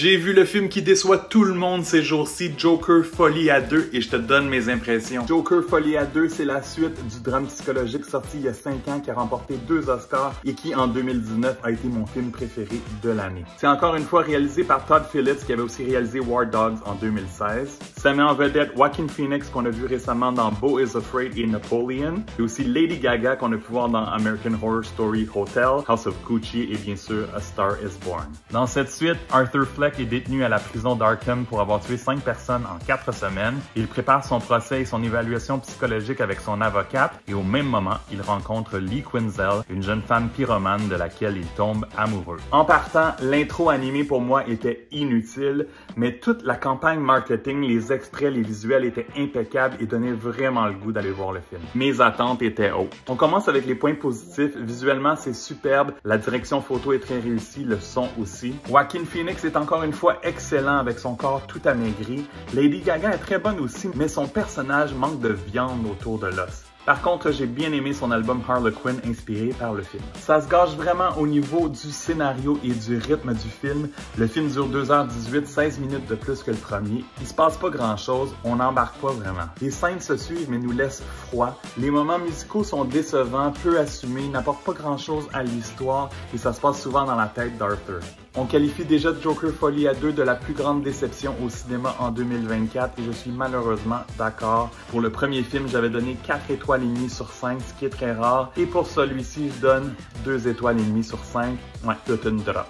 J'ai vu le film qui déçoit tout le monde ces jours-ci, Joker Folie à 2, et je te donne mes impressions. Joker Folie à 2, c'est la suite du drame psychologique sorti il y a 5 ans qui a remporté 2 Oscars et qui, en 2019, a été mon film préféré de l'année. C'est encore une fois réalisé par Todd Phillips, qui avait aussi réalisé War Dogs en 2016. Ça met en vedette Joaquin Phoenix, qu'on a vu récemment dans Beau is Afraid et Napoleon, et aussi Lady Gaga, qu'on a pu voir dans American Horror Story Hotel, House of Gucci et bien sûr A Star is Born. Dans cette suite, Arthur Fleck est détenu à la prison d'Arkham pour avoir tué 5 personnes en 4 semaines. Il prépare son procès et son évaluation psychologique avec son avocate et au même moment, il rencontre Lee Quinzel, une jeune femme pyromane de laquelle il tombe amoureux. En partant, l'intro animée pour moi était inutile, mais toute la campagne marketing, les extraits, les visuels étaient impeccables et donnaient vraiment le goût d'aller voir le film. Mes attentes étaient hautes. On commence avec les points positifs. Visuellement, c'est superbe. La direction photo est très réussie, le son aussi. Joaquin Phoenix est encore une fois excellent avec son corps tout amaigri. Lady Gaga est très bonne aussi, mais son personnage manque de viande autour de l'os. Par contre, j'ai bien aimé son album Harlequin inspiré par le film. Ça se gâche vraiment au niveau du scénario et du rythme du film. Le film dure 2h18, 16 minutes de plus que le premier. Il se passe pas grand chose, on n'embarque pas vraiment. Les scènes se suivent mais nous laissent froid. Les moments musicaux sont décevants, peu assumés, n'apportent pas grand chose à l'histoire et ça se passe souvent dans la tête d'Arthur. On qualifie déjà Joker Folie à 2 de la plus grande déception au cinéma en 2024 et je suis malheureusement d'accord. Pour le premier film, j'avais donné 4 étoiles et demie sur 5, ce qui est très rare. Et pour celui-ci, je donne 2 étoiles et demie sur 5. Ouais, c'est une drop.